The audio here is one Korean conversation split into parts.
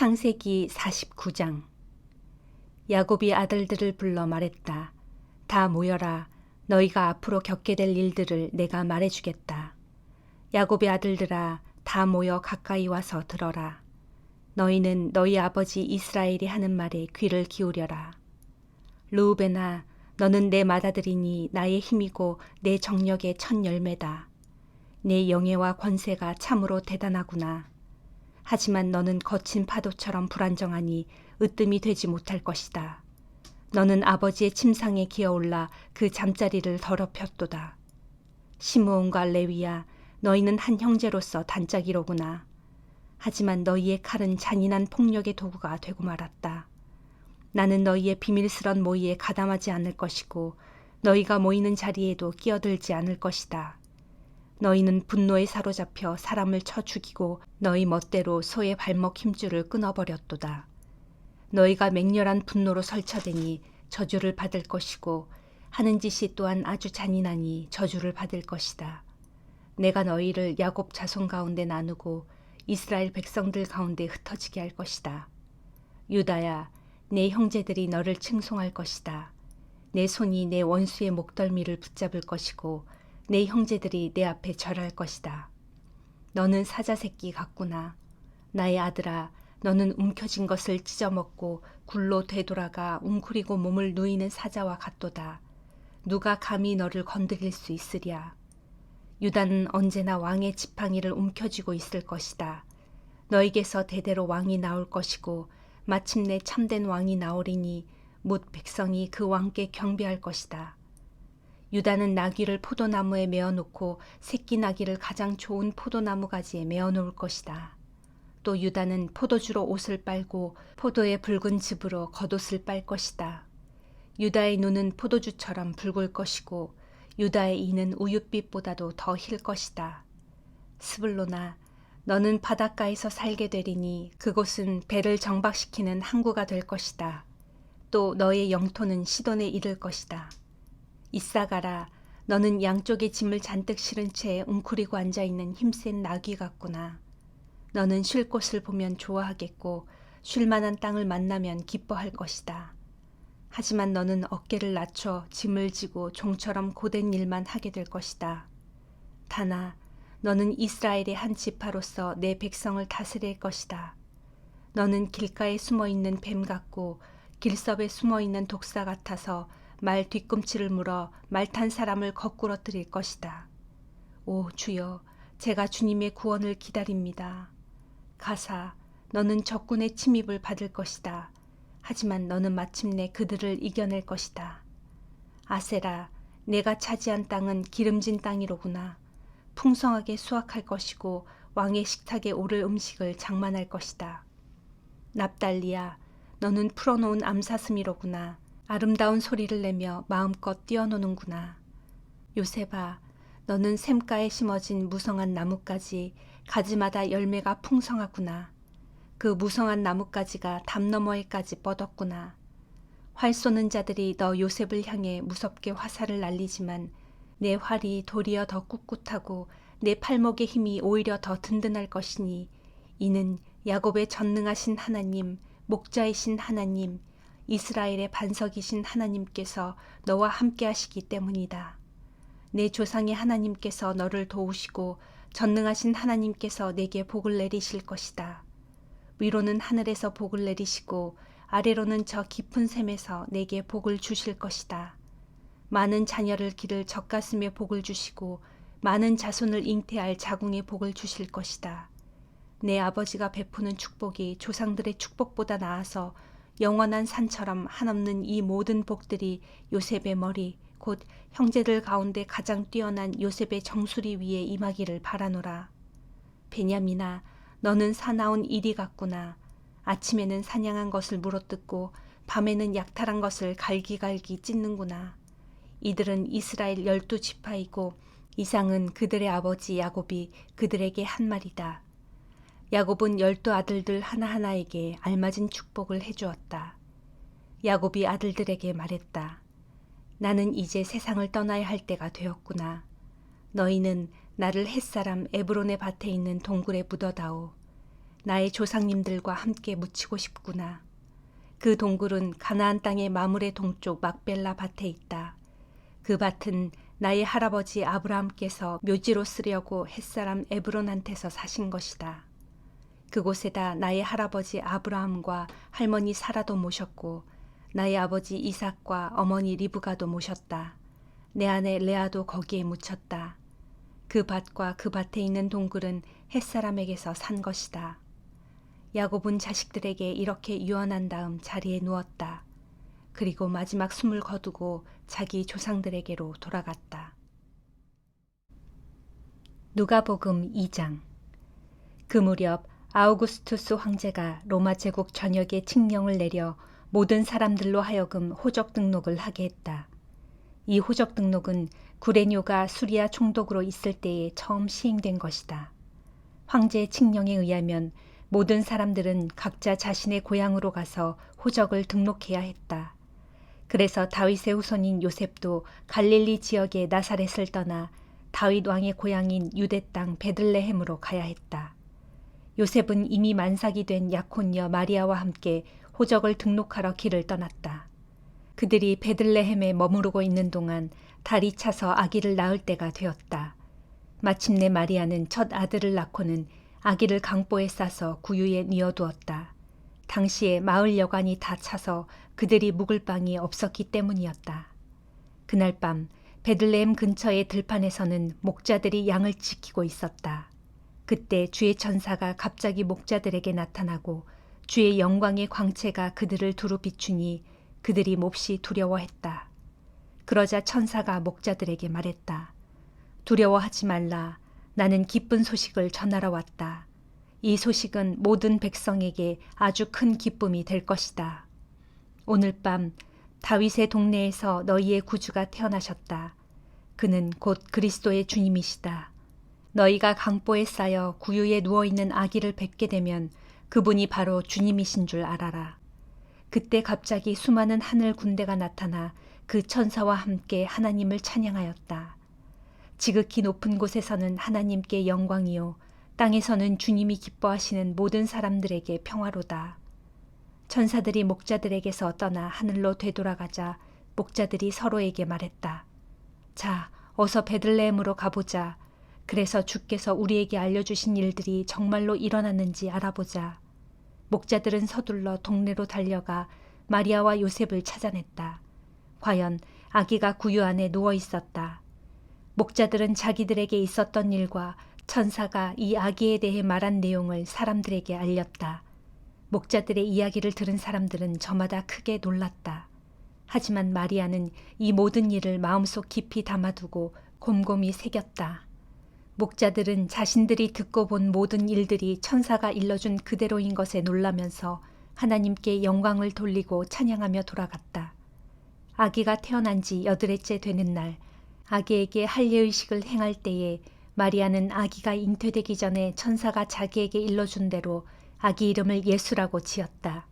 창세기 49장. 야곱이 아들들을 불러 말했다. 다 모여라. 너희가 앞으로 겪게 될 일들을 내가 말해주겠다. 야곱의 아들들아, 다 모여 가까이 와서 들어라. 너희는 너희 아버지 이스라엘이 하는 말에 귀를 기울여라. 르우벤아, 너는 내 맏아들이니 나의 힘이고 내 정력의 첫 열매다. 내 영예와 권세가 참으로 대단하구나. 하지만 너는 거친 파도처럼 불안정하니 으뜸이 되지 못할 것이다. 너는 아버지의 침상에 기어올라 그 잠자리를 더럽혔도다. 시므온과 레위야, 너희는 한 형제로서 단짝이로구나. 하지만 너희의 칼은 잔인한 폭력의 도구가 되고 말았다. 나는 너희의 비밀스런 모의에 가담하지 않을 것이고 너희가 모이는 자리에도 끼어들지 않을 것이다. 너희는 분노에 사로잡혀 사람을 쳐 죽이고 너희 멋대로 소의 발목 힘줄을 끊어버렸도다. 너희가 맹렬한 분노로 설쳐대니 저주를 받을 것이고 하는 짓이 또한 아주 잔인하니 저주를 받을 것이다. 내가 너희를 야곱 자손 가운데 나누고 이스라엘 백성들 가운데 흩어지게 할 것이다. 유다야, 내 형제들이 너를 칭송할 것이다. 내 손이 내 원수의 목덜미를 붙잡을 것이고 내 형제들이 내 앞에 절할 것이다. 너는 사자 새끼 같구나. 나의 아들아, 너는 움켜진 것을 찢어먹고 굴로 되돌아가 웅크리고 몸을 누이는 사자와 같도다. 누가 감히 너를 건드릴 수 있으랴. 유다는 언제나 왕의 지팡이를 움켜쥐고 있을 것이다. 너에게서 대대로 왕이 나올 것이고 마침내 참된 왕이 나오리니 뭇 백성이 그 왕께 경배할 것이다. 유다는 나귀를 포도나무에 메어놓고 새끼 나귀를 가장 좋은 포도나무 가지에 메어놓을 것이다. 또 유다는 포도주로 옷을 빨고 포도의 붉은 즙으로 겉옷을 빨 것이다. 유다의 눈은 포도주처럼 붉을 것이고 유다의 이는 우윳빛보다도 더 힐 것이다. 스불로나, 너는 바닷가에서 살게 되리니 그곳은 배를 정박시키는 항구가 될 것이다. 또 너의 영토는 시돈에 이를 것이다. 이사가라, 너는 양쪽에 짐을 잔뜩 실은 채 웅크리고 앉아있는 힘센 나귀 같구나. 너는 쉴 곳을 보면 좋아하겠고 쉴 만한 땅을 만나면 기뻐할 것이다. 하지만 너는 어깨를 낮춰 짐을 지고 종처럼 고된 일만 하게 될 것이다. 다나, 너는 이스라엘의 한 지파로서 내 백성을 다스릴 것이다. 너는 길가에 숨어있는 뱀 같고 길섭에 숨어있는 독사 같아서 말 뒤꿈치를 물어 말 탄 사람을 거꾸러뜨릴 것이다. 오 주여, 제가 주님의 구원을 기다립니다. 가사, 너는 적군의 침입을 받을 것이다. 하지만 너는 마침내 그들을 이겨낼 것이다. 아세라, 내가 차지한 땅은 기름진 땅이로구나. 풍성하게 수확할 것이고 왕의 식탁에 오를 음식을 장만할 것이다. 납달리야, 너는 풀어놓은 암사슴이로구나. 아름다운 소리를 내며 마음껏 뛰어노는구나. 요셉아, 너는 샘가에 심어진 무성한 나뭇가지, 가지마다 열매가 풍성하구나. 그 무성한 나뭇가지가 담 너머에까지 뻗었구나. 활 쏘는 자들이 너 요셉을 향해 무섭게 화살을 날리지만 내 활이 도리어 더 꿋꿋하고 내 팔목의 힘이 오히려 더 든든할 것이니 이는 야곱의 전능하신 하나님, 목자이신 하나님, 이스라엘의 반석이신 하나님께서 너와 함께 하시기 때문이다. 내 조상의 하나님께서 너를 도우시고 전능하신 하나님께서 내게 복을 내리실 것이다. 위로는 하늘에서 복을 내리시고 아래로는 저 깊은 샘에서 내게 복을 주실 것이다. 많은 자녀를 기를 젖가슴에 복을 주시고 많은 자손을 잉태할 자궁에 복을 주실 것이다. 내 아버지가 베푸는 축복이 조상들의 축복보다 나아서 영원한 산처럼 한없는 이 모든 복들이 요셉의 머리 곧 형제들 가운데 가장 뛰어난 요셉의 정수리 위에 임하기를 바라노라. 베냐민아, 너는 사나운 이리 같구나. 아침에는 사냥한 것을 물어뜯고 밤에는 약탈한 것을 갈기갈기 찢는구나. 이들은 이스라엘 12지파이고 이상은 그들의 아버지 야곱이 그들에게 한 말이다. 야곱은 12아들들 하나하나에게 알맞은 축복을 해주었다. 야곱이 아들들에게 말했다. 나는 이제 세상을 떠나야 할 때가 되었구나. 너희는 나를 햇사람 에브론의 밭에 있는 동굴에 묻어다오. 나의 조상님들과 함께 묻히고 싶구나. 그 동굴은 가나안 땅의 마물의 동쪽 막벨라 밭에 있다. 그 밭은 나의 할아버지 아브라함께서 묘지로 쓰려고 햇사람 에브론한테서 사신 것이다. 그곳에다 나의 할아버지 아브라함과 할머니 사라도 모셨고 나의 아버지 이삭과 어머니 리브가도 모셨다. 내 아내 레아도 거기에 묻혔다. 그 밭과 그 밭에 있는 동굴은 햇사람에게서 산 것이다. 야곱은 자식들에게 이렇게 유언한 다음 자리에 누웠다. 그리고 마지막 숨을 거두고 자기 조상들에게로 돌아갔다. 누가복음 2장. 그 무렵 아우구스투스 황제가 로마 제국 전역에 칙령을 내려 모든 사람들로 하여금 호적 등록을 하게 했다. 이 호적 등록은 구레뇨가 수리아 총독으로 있을 때에 처음 시행된 것이다. 황제의 칙령에 의하면 모든 사람들은 각자 자신의 고향으로 가서 호적을 등록해야 했다. 그래서 다윗의 후손인 요셉도 갈릴리 지역의 나사렛을 떠나 다윗 왕의 고향인 유대 땅 베들레헴으로 가야 했다. 요셉은 이미 만삭이 된 약혼녀 마리아와 함께 호적을 등록하러 길을 떠났다. 그들이 베들레헴에 머무르고 있는 동안 달이 차서 아기를 낳을 때가 되었다. 마침내 마리아는 첫 아들을 낳고는 아기를 강보에 싸서 구유에 뉘어두었다. 당시에 마을 여관이 다 차서 그들이 묵을 방이 없었기 때문이었다. 그날 밤 베들레헴 근처의 들판에서는 목자들이 양을 지키고 있었다. 그때 주의 천사가 갑자기 목자들에게 나타나고 주의 영광의 광채가 그들을 두루 비추니 그들이 몹시 두려워했다. 그러자 천사가 목자들에게 말했다. 두려워하지 말라. 나는 기쁜 소식을 전하러 왔다. 이 소식은 모든 백성에게 아주 큰 기쁨이 될 것이다. 오늘 밤 다윗의 동네에서 너희의 구주가 태어나셨다. 그는 곧 그리스도의 주님이시다. 너희가 강보에 쌓여 구유에 누워있는 아기를 뵙게 되면 그분이 바로 주님이신 줄 알아라. 그때 갑자기 수많은 하늘 군대가 나타나 그 천사와 함께 하나님을 찬양하였다. 지극히 높은 곳에서는 하나님께 영광이요 땅에서는 주님이 기뻐하시는 모든 사람들에게 평화로다. 천사들이 목자들에게서 떠나 하늘로 되돌아가자 목자들이 서로에게 말했다. 자, 어서 베들레헴으로 가보자. 그래서 주께서 우리에게 알려주신 일들이 정말로 일어났는지 알아보자. 목자들은 서둘러 동네로 달려가 마리아와 요셉을 찾아냈다. 과연 아기가 구유 안에 누워 있었다. 목자들은 자기들에게 있었던 일과 천사가 이 아기에 대해 말한 내용을 사람들에게 알렸다. 목자들의 이야기를 들은 사람들은 저마다 크게 놀랐다. 하지만 마리아는 이 모든 일을 마음속 깊이 담아두고 곰곰이 새겼다. 목자들은 자신들이 듣고 본 모든 일들이 천사가 일러준 그대로인 것에 놀라면서 하나님께 영광을 돌리고 찬양하며 돌아갔다. 아기가 태어난 지 8일째 되는 날, 아기에게 할례의식을 행할 때에 마리아는 아기가 잉태되기 전에 천사가 자기에게 일러준 대로 아기 이름을 예수라고 지었다.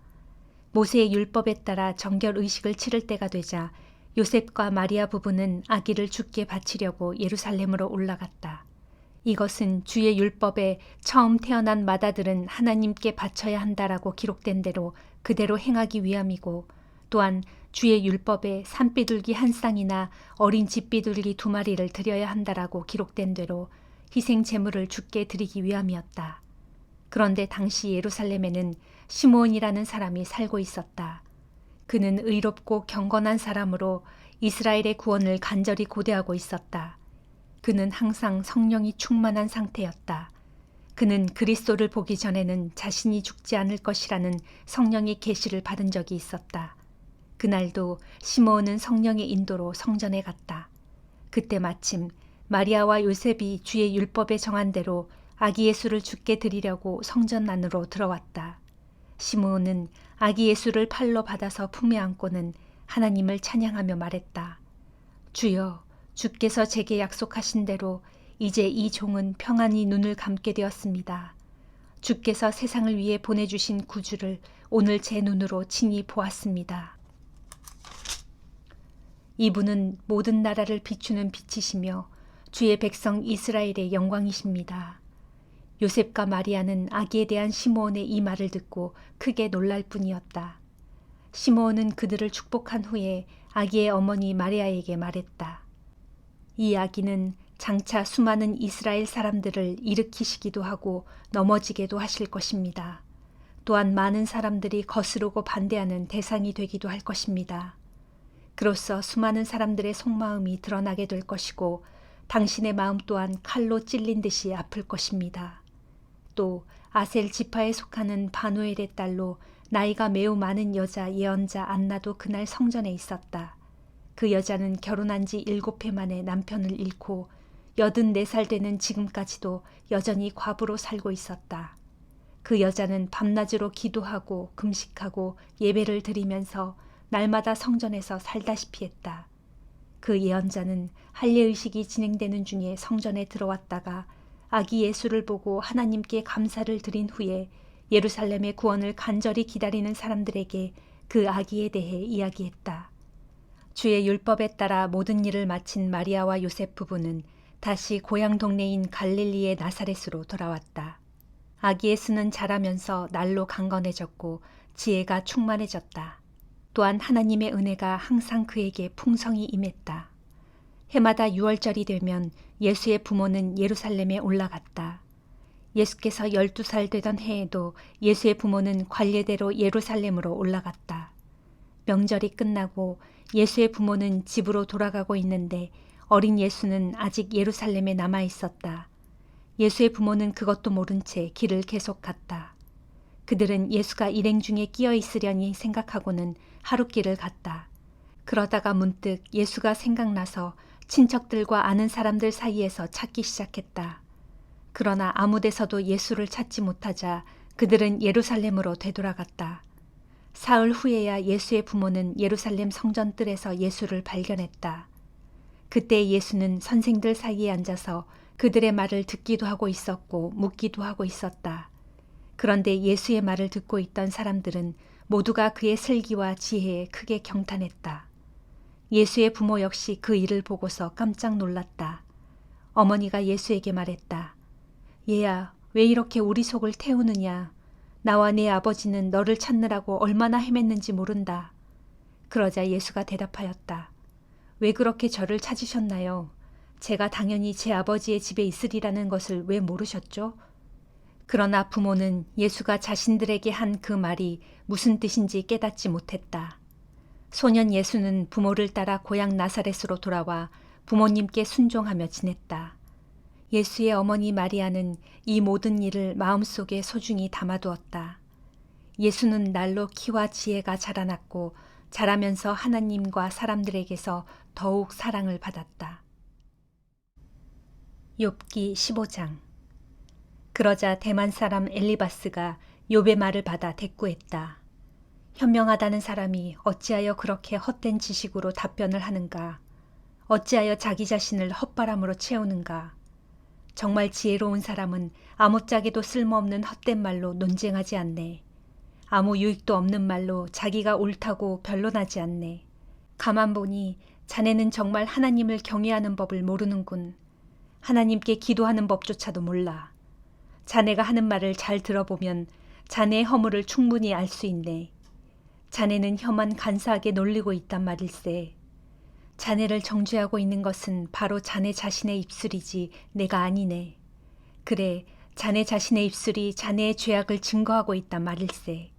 모세의 율법에 따라 정결의식을 치를 때가 되자 요셉과 마리아 부부는 아기를 주께 바치려고 예루살렘으로 올라갔다. 이것은 주의 율법에 처음 태어난 맏아들은 하나님께 바쳐야 한다라고 기록된 대로 그대로 행하기 위함이고 또한 주의 율법에 산비둘기 한 쌍이나 어린 집비둘기 2마리를 드려야 한다라고 기록된 대로 희생 제물을 주께 드리기 위함이었다. 그런데 당시 예루살렘에는 시므온이라는 사람이 살고 있었다. 그는 의롭고 경건한 사람으로 이스라엘의 구원을 간절히 고대하고 있었다. 그는 항상 성령이 충만한 상태였다. 그는 그리스도를 보기 전에는 자신이 죽지 않을 것이라는 성령의 계시를 받은 적이 있었다. 그날도 시므온은 성령의 인도로 성전에 갔다. 그때 마침 마리아와 요셉이 주의 율법에 정한 대로 아기 예수를 주께 드리려고 성전 안으로 들어왔다. 시므온은 아기 예수를 팔로 받아서 품에 안고는 하나님을 찬양하며 말했다. 주여, 주께서 제게 약속하신 대로 이제 이 종은 평안히 눈을 감게 되었습니다. 주께서 세상을 위해 보내주신 구주를 오늘 제 눈으로 친히 보았습니다. 이분은 모든 나라를 비추는 빛이시며 주의 백성 이스라엘의 영광이십니다. 요셉과 마리아는 아기에 대한 시므온의 이 말을 듣고 크게 놀랄 뿐이었다. 시므온은 그들을 축복한 후에 아기의 어머니 마리아에게 말했다. 이 아기는 장차 수많은 이스라엘 사람들을 일으키시기도 하고 넘어지게도 하실 것입니다. 또한 많은 사람들이 거스르고 반대하는 대상이 되기도 할 것입니다. 그로써 수많은 사람들의 속마음이 드러나게 될 것이고 당신의 마음 또한 칼로 찔린 듯이 아플 것입니다. 또 아셀 지파에 속하는 바누엘의 딸로 나이가 매우 많은 여자 예언자 안나도 그날 성전에 있었다. 그 여자는 결혼한 지 7해 만에 남편을 잃고 84살 되는 지금까지도 여전히 과부로 살고 있었다. 그 여자는 밤낮으로 기도하고 금식하고 예배를 드리면서 날마다 성전에서 살다시피 했다. 그 예언자는 할례의식이 진행되는 중에 성전에 들어왔다가 아기 예수를 보고 하나님께 감사를 드린 후에 예루살렘의 구원을 간절히 기다리는 사람들에게 그 아기에 대해 이야기했다. 주의 율법에 따라 모든 일을 마친 마리아와 요셉 부부는 다시 고향 동네인 갈릴리의 나사렛으로 돌아왔다. 아기 예수는 자라면서 날로 강건해졌고 지혜가 충만해졌다. 또한 하나님의 은혜가 항상 그에게 풍성히 임했다. 해마다 6월절이 되면 예수의 부모는 예루살렘에 올라갔다. 예수께서 12살 되던 해에도 예수의 부모는 관례대로 예루살렘으로 올라갔다. 명절이 끝나고 예수의 부모는 집으로 돌아가고 있는데 어린 예수는 아직 예루살렘에 남아 있었다. 예수의 부모는 그것도 모른 채 길을 계속 갔다. 그들은 예수가 일행 중에 끼어 있으려니 생각하고는 하룻길을 갔다. 그러다가 문득 예수가 생각나서 친척들과 아는 사람들 사이에서 찾기 시작했다. 그러나 아무 데서도 예수를 찾지 못하자 그들은 예루살렘으로 되돌아갔다. 사흘 후에야 예수의 부모는 예루살렘 성전 뜰에서 예수를 발견했다. 그때 예수는 선생들 사이에 앉아서 그들의 말을 듣기도 하고 있었고 묻기도 하고 있었다. 그런데 예수의 말을 듣고 있던 사람들은 모두가 그의 슬기와 지혜에 크게 경탄했다. 예수의 부모 역시 그 일을 보고서 깜짝 놀랐다. 어머니가 예수에게 말했다. 얘야, 왜 이렇게 우리 속을 태우느냐? 나와 내 아버지는 너를 찾느라고 얼마나 헤맸는지 모른다. 그러자 예수가 대답하였다. 왜 그렇게 저를 찾으셨나요? 제가 당연히 제 아버지의 집에 있으리라는 것을 왜 모르셨죠? 그러나 부모는 예수가 자신들에게 한 그 말이 무슨 뜻인지 깨닫지 못했다. 소년 예수는 부모를 따라 고향 나사렛으로 돌아와 부모님께 순종하며 지냈다. 예수의 어머니 마리아는 이 모든 일을 마음속에 소중히 담아두었다. 예수는 날로 키와 지혜가 자라났고 자라면서 하나님과 사람들에게서 더욱 사랑을 받았다. 욥기 15장. 그러자 대만 사람 엘리바스가 욥의 말을 받아 대꾸했다. 현명하다는 사람이 어찌하여 그렇게 헛된 지식으로 답변을 하는가? 어찌하여 자기 자신을 헛바람으로 채우는가? 정말 지혜로운 사람은 아무짝에도 쓸모없는 헛된 말로 논쟁하지 않네. 아무 유익도 없는 말로 자기가 옳다고 변론하지 않네. 가만 보니 자네는 정말 하나님을 경외하는 법을 모르는군. 하나님께 기도하는 법조차도 몰라. 자네가 하는 말을 잘 들어보면 자네의 허물을 충분히 알 수 있네. 자네는 혀만 간사하게 놀리고 있단 말일세. 자네를 정죄하고 있는 것은 바로 자네 자신의 입술이지 내가 아니네. 그래, 자네 자신의 입술이 자네의 죄악을 증거하고 있단 말일세.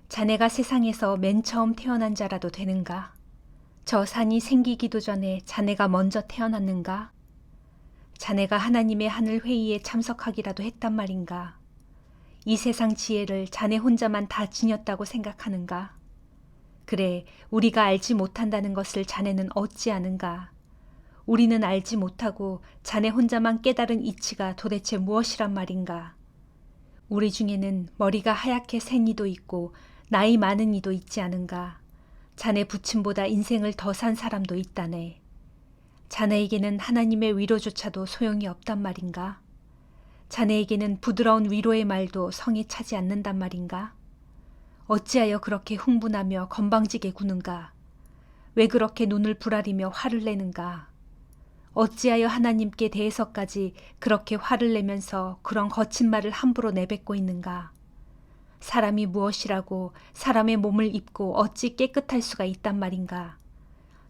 자네가 세상에서 맨 처음 태어난 자라도 되는가? 저 산이 생기기도 전에 자네가 먼저 태어났는가? 자네가 하나님의 하늘 회의에 참석하기라도 했단 말인가? 이 세상 지혜를 자네 혼자만 다 지녔다고 생각하는가? 그래, 우리가 알지 못한다는 것을 자네는 어찌 아는가? 우리는 알지 못하고 자네 혼자만 깨달은 이치가 도대체 무엇이란 말인가? 우리 중에는 머리가 하얗게 샌 이도 있고 나이 많은 이도 있지 않은가? 자네 부친보다 인생을 더 산 사람도 있다네. 자네에게는 하나님의 위로조차도 소용이 없단 말인가? 자네에게는 부드러운 위로의 말도 성에 차지 않는단 말인가? 어찌하여 그렇게 흥분하며 건방지게 구는가? 왜 그렇게 눈을 부라리며 화를 내는가? 어찌하여 하나님께 대해서까지 그렇게 화를 내면서 그런 거친 말을 함부로 내뱉고 있는가? 사람이 무엇이라고 사람의 몸을 입고 어찌 깨끗할 수가 있단 말인가?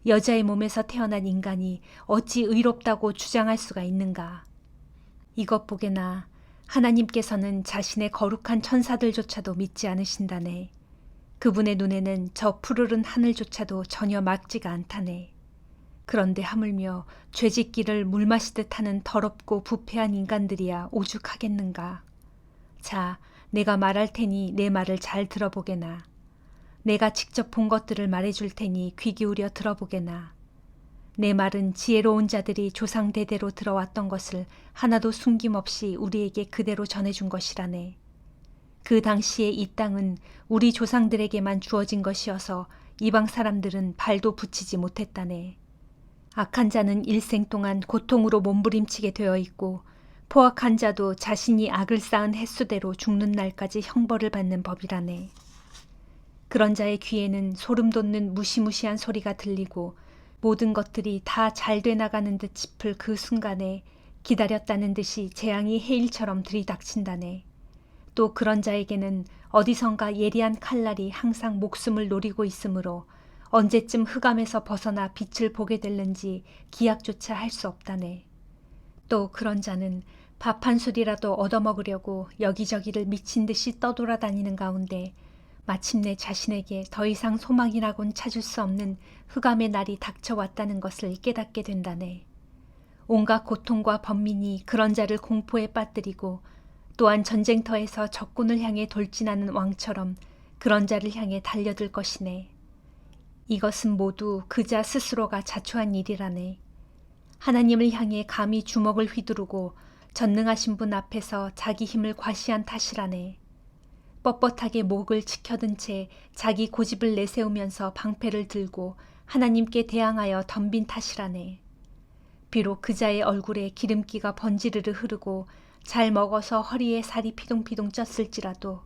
여자의 몸에서 태어난 인간이 어찌 의롭다고 주장할 수가 있는가? 이것 보게나 하나님께서는 자신의 거룩한 천사들조차도 믿지 않으신다네. 그분의 눈에는 저 푸르른 하늘조차도 전혀 막지가 않다네. 그런데 하물며 죄짓기를 물 마시듯 하는 더럽고 부패한 인간들이야 오죽하겠는가. 자, 내가 말할 테니 내 말을 잘 들어보게나. 내가 직접 본 것들을 말해줄 테니 귀 기울여 들어보게나. 내 말은 지혜로운 자들이 조상 대대로 들어왔던 것을 하나도 숨김없이 우리에게 그대로 전해준 것이라네. 그 당시에 이 땅은 우리 조상들에게만 주어진 것이어서 이방 사람들은 발도 붙이지 못했다네. 악한 자는 일생 동안 고통으로 몸부림치게 되어 있고 포악한 자도 자신이 악을 쌓은 횟수대로 죽는 날까지 형벌을 받는 법이라네. 그런 자의 귀에는 소름 돋는 무시무시한 소리가 들리고 모든 것들이 다 잘 돼 나가는 듯 싶을 그 순간에 기다렸다는 듯이 재앙이 해일처럼 들이닥친다네. 또 그런 자에게는 어디선가 예리한 칼날이 항상 목숨을 노리고 있으므로 언제쯤 흑암에서 벗어나 빛을 보게 될는지 기약조차 할 수 없다네. 또 그런 자는 밥 한 술이라도 얻어먹으려고 여기저기를 미친 듯이 떠돌아다니는 가운데 마침내 자신에게 더 이상 소망이라곤 찾을 수 없는 흑암의 날이 닥쳐왔다는 것을 깨닫게 된다네. 온갖 고통과 번민이 그런 자를 공포에 빠뜨리고 또한 전쟁터에서 적군을 향해 돌진하는 왕처럼 그런 자를 향해 달려들 것이네. 이것은 모두 그자 스스로가 자초한 일이라네. 하나님을 향해 감히 주먹을 휘두르고 전능하신 분 앞에서 자기 힘을 과시한 탓이라네. 뻣뻣하게 목을 치켜든 채 자기 고집을 내세우면서 방패를 들고 하나님께 대항하여 덤빈 탓이라네. 비록 그자의 얼굴에 기름기가 번지르르 흐르고 잘 먹어서 허리에 살이 피동피동 쪘을지라도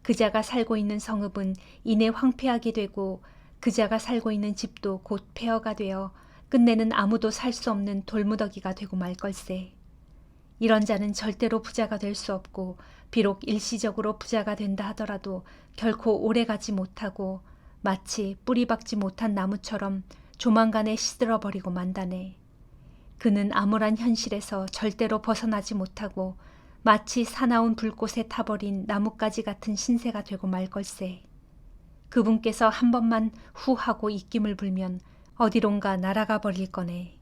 그자가 살고 있는 성읍은 이내 황폐하게 되고 그자가 살고 있는 집도 곧 폐허가 되어 끝내는 아무도 살 수 없는 돌무더기가 되고 말 걸세. 이런 자는 절대로 부자가 될 수 없고 비록 일시적으로 부자가 된다 하더라도 결코 오래가지 못하고 마치 뿌리 박지 못한 나무처럼 조만간에 시들어버리고 만다네. 그는 암울한 현실에서 절대로 벗어나지 못하고 마치 사나운 불꽃에 타버린 나뭇가지 같은 신세가 되고 말 걸세. 그분께서 한 번만 후 하고 입김을 불면 어디론가 날아가 버릴 거네.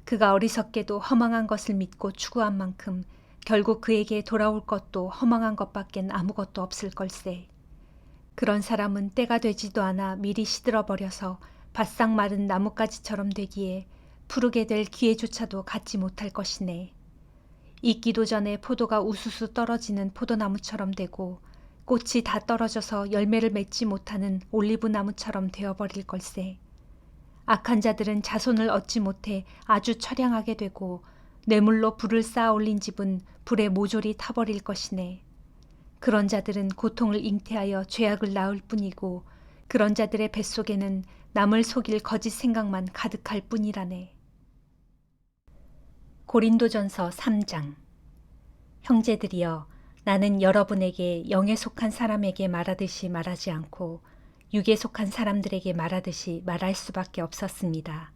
그가 어리석게도 허망한 것을 믿고 추구한 만큼 결국 그에게 돌아올 것도 허망한 것밖엔 아무것도 없을 걸세. 그런 사람은 때가 되지도 않아 미리 시들어버려서 바싹 마른 나뭇가지처럼 되기에 푸르게 될 기회조차도 갖지 못할 것이네. 익기도 전에 포도가 우수수 떨어지는 포도나무처럼 되고 꽃이 다 떨어져서 열매를 맺지 못하는 올리브나무처럼 되어버릴 걸세. 악한 자들은 자손을 얻지 못해 아주 처량하게 되고 뇌물로 불을 쌓아 올린 집은 불에 모조리 타버릴 것이네. 그런 자들은 고통을 잉태하여 죄악을 낳을 뿐이고 그런 자들의 뱃속에는 남을 속일 거짓 생각만 가득할 뿐이라네. 고린도전서 3장. 형제들이여, 나는 여러분에게 영에 속한 사람에게 말하듯이 말하지 않고 육에 속한 사람들에게 말하듯이 말할 수밖에 없었습니다.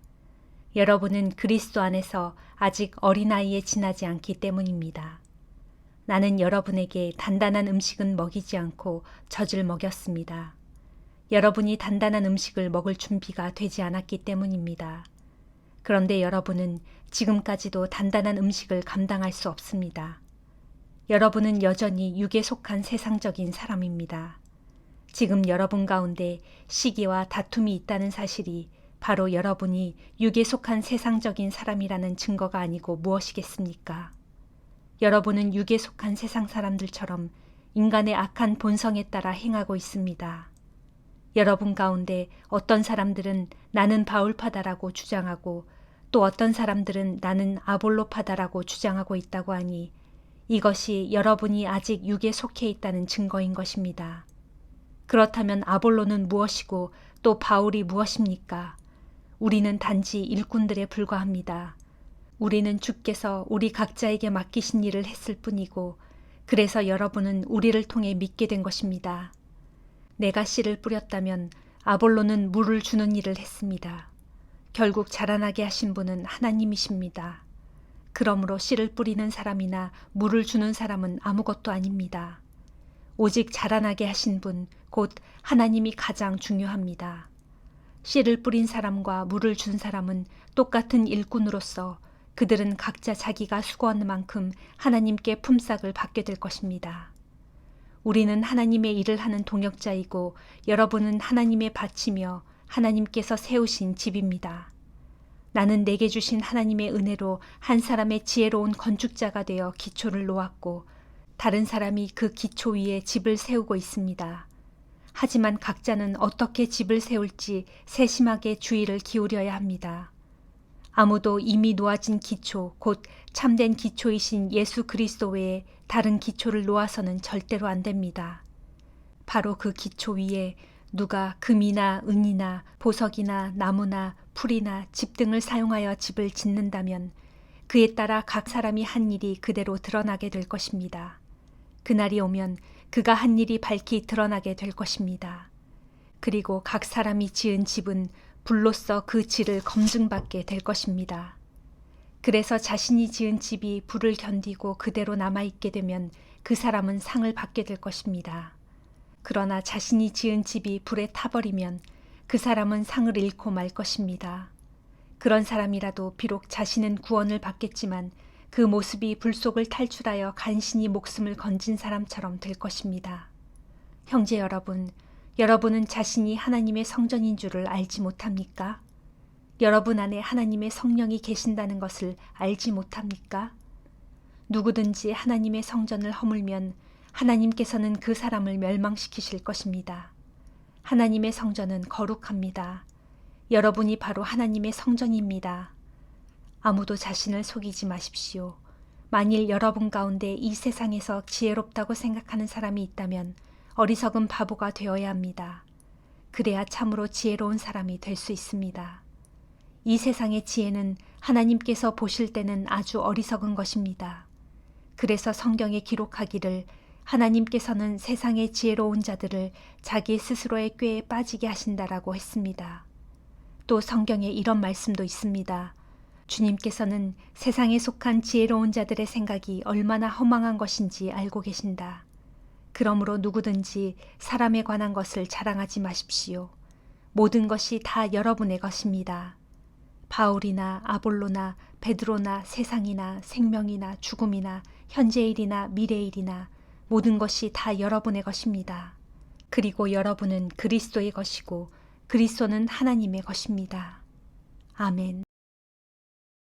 여러분은 그리스도 안에서 아직 어린아이에 지나지 않기 때문입니다. 나는 여러분에게 단단한 음식은 먹이지 않고 젖을 먹였습니다. 여러분이 단단한 음식을 먹을 준비가 되지 않았기 때문입니다. 그런데 여러분은 지금까지도 단단한 음식을 감당할 수 없습니다. 여러분은 여전히 육에 속한 세상적인 사람입니다. 지금 여러분 가운데 시기와 다툼이 있다는 사실이 바로 여러분이 육에 속한 세상적인 사람이라는 증거가 아니고 무엇이겠습니까? 여러분은 육에 속한 세상 사람들처럼 인간의 악한 본성에 따라 행하고 있습니다. 여러분 가운데 어떤 사람들은 나는 바울파다라고 주장하고 또 어떤 사람들은 나는 아볼로파다라고 주장하고 있다고 하니 이것이 여러분이 아직 육에 속해 있다는 증거인 것입니다. 그렇다면 아볼로는 무엇이고 또 바울이 무엇입니까? 우리는 단지 일꾼들에 불과합니다. 우리는 주께서 우리 각자에게 맡기신 일을 했을 뿐이고 그래서 여러분은 우리를 통해 믿게 된 것입니다. 내가 씨를 뿌렸다면 아볼로는 물을 주는 일을 했습니다. 결국 자라나게 하신 분은 하나님이십니다. 그러므로 씨를 뿌리는 사람이나 물을 주는 사람은 아무것도 아닙니다. 오직 자라나게 하신 분, 곧 하나님이 가장 중요합니다. 씨를 뿌린 사람과 물을 준 사람은 똑같은 일꾼으로서 그들은 각자 자기가 수고한 만큼 하나님께 품삯을 받게 될 것입니다. 우리는 하나님의 일을 하는 동역자이고 여러분은 하나님의 밭이며 하나님께서 세우신 집입니다. 나는 내게 주신 하나님의 은혜로 한 사람의 지혜로운 건축자가 되어 기초를 놓았고 다른 사람이 그 기초 위에 집을 세우고 있습니다. 하지만 각자는 어떻게 집을 세울지 세심하게 주의를 기울여야 합니다. 아무도 이미 놓아진 기초, 곧 참된 기초이신 예수 그리스도 외에 다른 기초를 놓아서는 절대로 안 됩니다. 바로 그 기초 위에 누가 금이나 은이나 보석이나 나무나 풀이나 집 등을 사용하여 집을 짓는다면 그에 따라 각 사람이 한 일이 그대로 드러나게 될 것입니다. 그날이 오면 그가 한 일이 밝히 드러나게 될 것입니다. 그리고 각 사람이 지은 집은 불로써 그 질을 검증받게 될 것입니다. 그래서 자신이 지은 집이 불을 견디고 그대로 남아있게 되면 그 사람은 상을 받게 될 것입니다. 그러나 자신이 지은 집이 불에 타버리면 그 사람은 상을 잃고 말 것입니다. 그런 사람이라도 비록 자신은 구원을 받겠지만 그 모습이 불 속을 탈출하여 간신히 목숨을 건진 사람처럼 될 것입니다. 형제 여러분, 여러분은 자신이 하나님의 성전인 줄을 알지 못합니까? 여러분 안에 하나님의 성령이 계신다는 것을 알지 못합니까? 누구든지 하나님의 성전을 허물면 하나님께서는 그 사람을 멸망시키실 것입니다. 하나님의 성전은 거룩합니다. 여러분이 바로 하나님의 성전입니다. 아무도 자신을 속이지 마십시오. 만일 여러분 가운데 이 세상에서 지혜롭다고 생각하는 사람이 있다면 어리석은 바보가 되어야 합니다. 그래야 참으로 지혜로운 사람이 될 수 있습니다. 이 세상의 지혜는 하나님께서 보실 때는 아주 어리석은 것입니다. 그래서 성경에 기록하기를 하나님께서는 세상의 지혜로운 자들을 자기 스스로의 꾀에 빠지게 하신다라고 했습니다. 또 성경에 이런 말씀도 있습니다. 주님께서는 세상에 속한 지혜로운 자들의 생각이 얼마나 허망한 것인지 알고 계신다. 그러므로 누구든지 사람에 관한 것을 자랑하지 마십시오. 모든 것이 다 여러분의 것입니다. 바울이나 아볼로나 베드로나 세상이나 생명이나 죽음이나 현재일이나 미래일이나 모든 것이 다 여러분의 것입니다. 그리고 여러분은 그리스도의 것이고 그리스도는 하나님의 것입니다. 아멘.